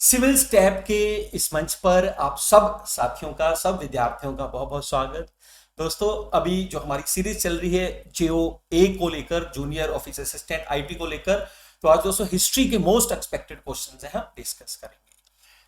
Civil step के इस मंच पर आप सब साथियों का, सब विद्यार्थियों का बहुत बहुत स्वागत। दोस्तों, अभी जो हमारी सीरीज चल रही है जेओ ए को लेकर, जूनियर ऑफिस असिस्टेंट आईटी को लेकर, तो आज दोस्तों हिस्ट्री के मोस्ट एक्सपेक्टेड क्वेश्चंस हैं, हम डिस्कस करेंगे।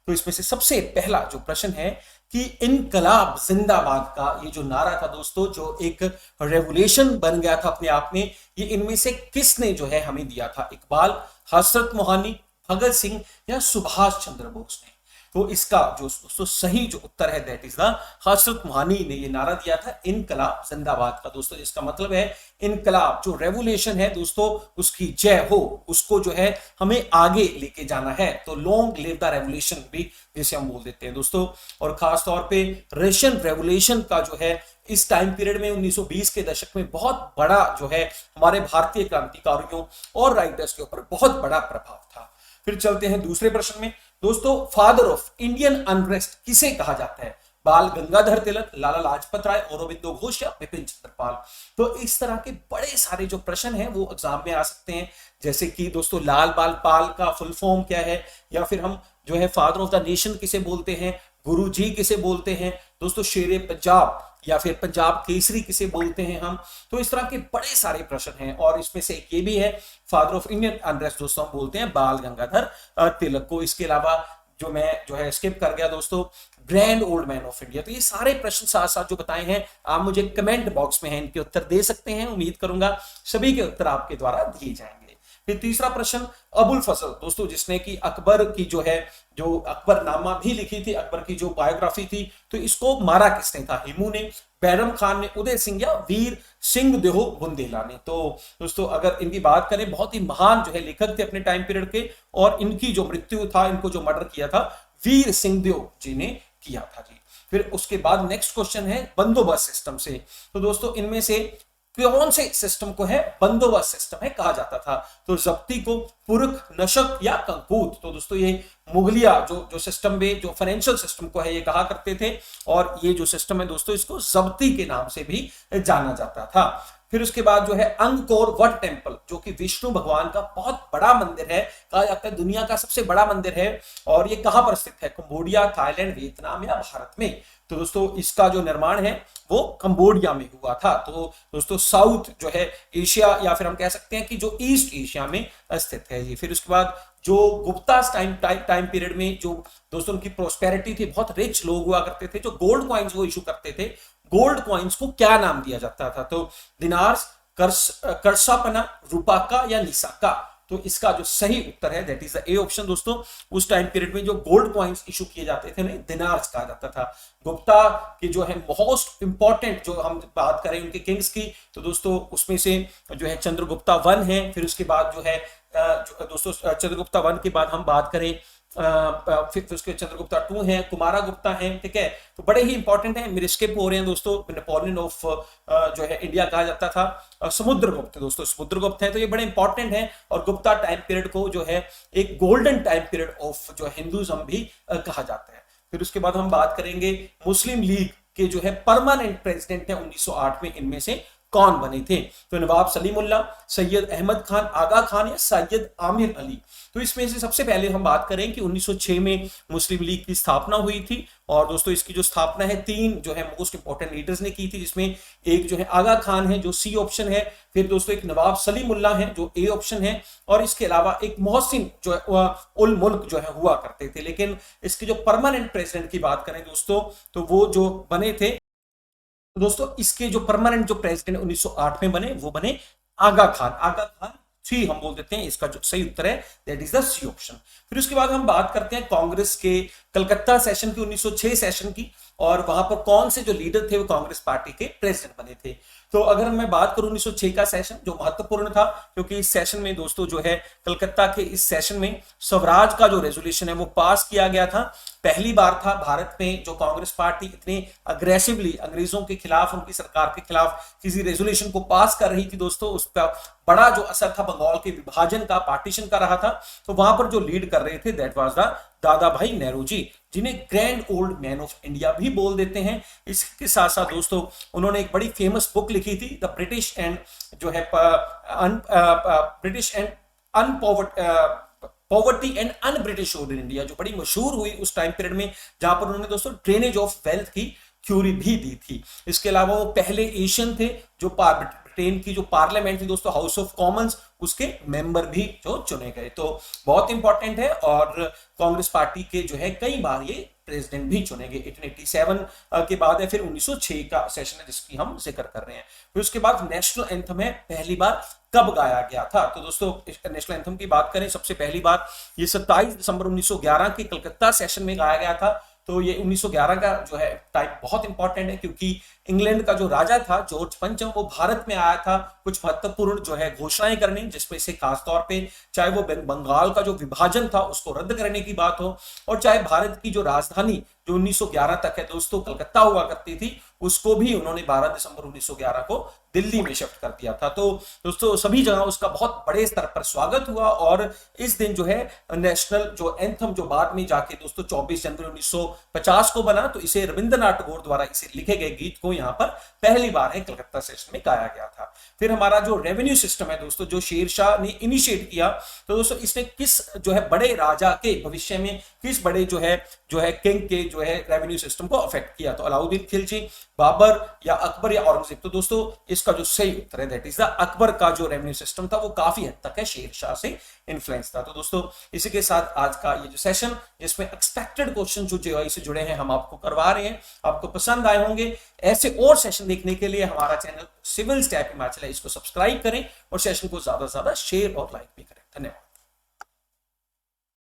तो इसमें से सबसे पहला जो प्रश्न है कि इनकलाब जिंदाबाद का ये जो नारा था दोस्तों, जो एक रेवोल्यूशन बन गया था अपने आप में, ये इनमें से किसने जो है हमें दिया था? इकबाल, हजरत मोहानी, भगत सिंह या सुभाष चंद्र बोस ने? तो इसका जो दोस्तों सही जो उत्तर है दैट इज द हजरत मोहानी ने ये नारा दिया था इनकलाब जिंदाबाद का दोस्तों। इसका मतलब है इनकलाब जो रेवोल्यूशन है दोस्तों, उसकी जय हो, उसको जो है हमें आगे लेके जाना है। तो लॉन्ग लिव द रेवोल्यूशन भी जिसे हम बोल देते हैं दोस्तों। और खास तौर पे रशियन रेवोल्यूशन का जो है इस टाइम पीरियड में 1920 के दशक में बहुत बड़ा जो है हमारे भारतीय क्रांतिकारियों और राइटर्स के ऊपर बहुत बड़ा प्रभाव था। फिर चलते हैं दूसरे प्रश्न में दोस्तों। फादर ऑफ इंडियन अनरेस्ट किसे कहा जाता है? बाल गंगाधर तिलक, लाला लाजपत राय, औरोबिंदो घोष या बिपिन चंद्रपाल? तो इस तरह के बड़े सारे जो प्रश्न हैं वो एग्जाम में आ सकते हैं, जैसे कि दोस्तों लाल बाल पाल का फुल फॉर्म क्या है, या फिर हम जो है फादर ऑफ द नेशन किसे बोलते हैं, गुरु जी किसे बोलते हैं दोस्तों, शेरे पंजाब या फिर पंजाब केसरी किसे बोलते हैं हम? तो इस तरह के बड़े सारे प्रश्न हैं और इसमें से एक ये भी है फादर ऑफ इंडियन अनरेस्ट दोस्तों हम बोलते हैं बाल गंगाधर तिलक को। इसके अलावा जो मैं जो है स्किप कर गया दोस्तों, grand old man of India. तो ये सारे प्रश्न साथ साथ जो बताए हैं आप मुझे कमेंट बॉक्स में है इनके उत्तर दे सकते हैं। उम्मीद करूंगा सभी के उत्तर आपके द्वारा दिए जाएंगे। फिर तीसरा प्रश्न, अबुल फजल दोस्तों जिसने कि अकबर की जो है जो अकबरनामा भी लिखी थी, अकबर की जो बायोग्राफी थी, तो इसको मारा किसने था? हिमू ने, बैरम खान ने, उदय सिंह या वीर सिंह देहो बुंदेला ने? तो दोस्तों अगर इनकी बात करें, बहुत ही महान जो है लेखक थे अपने टाइम पीरियड के, और इनकी जो मृत्यु था, इनको जो मर्डर किया था वीर सिंह देव जी ने किया था जी। फिर उसके बाद नेक्स्ट क्वेश्चन है बंदोबस्त सिस्टम से। तो दोस्तों इनमें से कौन से सिस्टम को है बंदोबस्त सिस्टम है कहा जाता था? तो जब्ती को, पुरख, नशक या कंकूत? तो दोस्तों ये मुगलिया जो जो सिस्टम में जो फाइनेंशियल सिस्टम को है ये कहा करते थे, और ये जो सिस्टम है दोस्तों इसको जब्ती के नाम से भी जाना जाता था। फिर उसके बाद जो है अंगकोर वट टेम्पल, जो कि विष्णु भगवान का बहुत बड़ा मंदिर है, कहा जाता है दुनिया का सबसे बड़ा मंदिर है, और ये कहां पर स्थित है? कंबोडिया, थाईलैंड, वियतनाम या भारत में? तो दोस्तों इसका जो निर्माण है वो कंबोडिया में हुआ था। तो दोस्तों साउथ जो है एशिया, या फिर हम कह सकते हैं कि जो ईस्ट एशिया में स्थित है जी। फिर उसके बाद जो गुप्ता टाइम पीरियड में जो दोस्तों उनकी प्रोस्पेरिटी थी, बहुत रिच लोग हुआ करते थे, जो गोल्ड कॉइन्स वो इशू करते थे, गोल्ड कॉइन्स को क्या नाम दिया जाता था? तो दिनार्स, करसापना, रूपाका या निसाका? तो इसका जो सही उत्तर है that is the A option दोस्तों। उस टाइम पीरियड में जो गोल्ड कॉइन्स इशू किए जाते थे उन्हें दिनार्स कहा जाता था। गुप्ता के जो है मोस्ट इंपॉर्टेंट जो हम बात करें उनके किंग्स की, तो दोस्तों उसमें से जो है चंद्रगुप्ता वन है। फिर उसके बाद जो है दोस्तों चंद्रगुप्ता वन के बाद हम बात करें फिर उसके चंद्रगुप्ता टू है, कुमारा गुप्ता है, ठीक है। तो बड़े ही इंपॉर्टेंट है, मेरे स्किप हो रहे हैं दोस्तों। नेपोलियन ऑफ जो है इंडिया कहा जाता था समुद्रगुप्त दोस्तों, समुद्रगुप्त है, तो ये बड़े इंपॉर्टेंट है। और गुप्ता टाइम पीरियड को जो है एक गोल्डन टाइम पीरियड ऑफ जो हिंदुइज्म भी कहा जाता है। फिर उसके बाद हम बात करेंगे मुस्लिम लीग के जो है परमानेंट प्रेसिडेंट है 1908 में, इनमें से कौन बने थे? तो नवाब सलीमुल्ला, सैयद अहमद खान, आगा खान या सैयद आमिर अली? तो इसमें से सबसे पहले हम बात करें कि 1906 में मुस्लिम लीग की स्थापना हुई थी, और दोस्तों इसकी जो स्थापना है तीन जो है मोस्ट इंपॉर्टेंट लीडर्स ने की थी, जिसमें एक जो है आगा खान है जो सी ऑप्शन है, फिर दोस्तों एक नवाब सलीमुल्ला है जो ए ऑप्शन है, और इसके अलावा एक मोहसिन जो है उल मुल्क जो है हुआ करते थे। लेकिन इसके जो परमानेंट प्रेसिडेंट की बात करें दोस्तों, तो वो जो बने थे दोस्तों, इसके जो परमानेंट जो प्रेसिडेंट 1908 में बने वो बने आगा खान। आगा खान सी हम बोल देते हैं, इसका जो सही उत्तर है that is the C option. फिर उसके बाद हम बात करते हैं कांग्रेस के कलकत्ता सेशन की, 1906 सेशन की, और वहां पर कौन से जो लीडर थे वो कांग्रेस पार्टी के प्रेसिडेंट बने थे। तो अगर मैं बात करूं 1906 का सेशन जो महत्वपूर्ण था, क्योंकि इस सेशन में दोस्तों जो है कलकत्ता के इस सेशन में स्वराज का जो रेजोल्यूशन है वो पास किया गया था। पहली बार था भारत में जो कांग्रेस पार्टी इतने अग्रेसिवली अंग्रेजों के खिलाफ, उनकी सरकार के खिलाफ किसी रेजोल्यूशन को पास कर रही थी दोस्तों। उसका बड़ा जो असर था बंगाल के विभाजन का, पार्टीशन का रहा था। तो वहां पर जो लीड कर रहे थे दैट वाज द दादा भाई नेहरू जी, जिन्हें grand old man of India भी बोल देते हैं। इसके साथ साथ दोस्तों उन्होंने एक बड़ी फेमस बुक लिखी थी, द ब्रिटिश एंड जो है British and poverty and un British rule in India, जो बड़ी मशहूर हुई उस टाइम पीरियड में, जहां पर उन्होंने दोस्तों ड्रेनेज ऑफ वेल्थ की थ्योरी भी दी थी। इसके अलावा वो पहले एशियन थे जो ब्रिटेन की जो पार्लियामेंट थी दोस्तों, हाउस ऑफ कॉमन्स, उसके मेंबर भी जो चुने गए। तो बहुत इंपॉर्टेंट है, और कांग्रेस पार्टी के जो है कई बार ये प्रेसिडेंट भी चुने गए। 1887 के बाद है, फिर 1906 का सेशन है जिसकी हम जिक्र कर रहे हैं। फिर उसके बाद नेशनल एंथम है, पहली बार कब गाया गया था। तो दोस्तों नेशनल एंथम की बात करें, सबसे पहली बार ये 27 दिसंबर 1911 के कलकत्ता सेशन में गाया गया था। तो ये 1911 का जो है टाइम बहुत इंपॉर्टेंट है, क्योंकि इंग्लैंड का जो राजा था जॉर्ज पंचम, वो भारत में आया था कुछ महत्वपूर्ण जो है घोषणाएं करने, जिसमें से खासतौर पे चाहे वो बंगाल का जो विभाजन था उसको रद्द करने की बात हो, और चाहे भारत की जो राजधानी जो 1911 तक है दोस्तों कलकत्ता हुआ करती थी, उसको भी उन्होंने 12 दिसंबर 1911 को दिल्ली में शिफ्ट कर दिया था। तो दोस्तों सभी जगह उसका बहुत बड़े स्तर पर स्वागत हुआ, और इस दिन जो है नेशनल जो एंथम जो बाद में जाके दोस्तों 24 जनवरी 1950 को बना, तो इसे रविंद्रनाथ टैगोर द्वारा इसे लिखे गए गीत को यहाँ पर पहली बार है कलकत्ता सेशन में गाया गया था। फिर हमारा जो रेवेन्यू सिस्टम है दोस्तों, जो शेरशाह ने इनिशिएट किया, तो दोस्तों इसने किस जो है बड़े राजा के भविष्य में किस बड़े जो है किंग के जो है रेवेन्यू सिस्टम को अफेक्ट किया। तो अलाउद्दीन खिलजी, बाबर या अकबर या औरंगजेब। तो दोस्तों इसका जो सही उत्तर है दैट इज द अकबर का जो रेवेन्यू सिस्टम था वो काफी हद तक है शेरशाह से इन्फ्लुएंस था। तो दोस्तों इसी के साथ आज का ये जो सेशन, जिसमें एक्सपेक्टेड क्वेश्चन जो जेईई से जुड़े हैं हम आपको करवा रहे हैं, आपको पसंद आए होंगे। ऐसे और सेशन देखने के लिए हमारा चैनल सिविल स्टैप हिमाचल है, इसको सब्सक्राइब करें और सेशन को ज्यादा से ज्यादा शेयर और लाइक भी करें। धन्यवाद।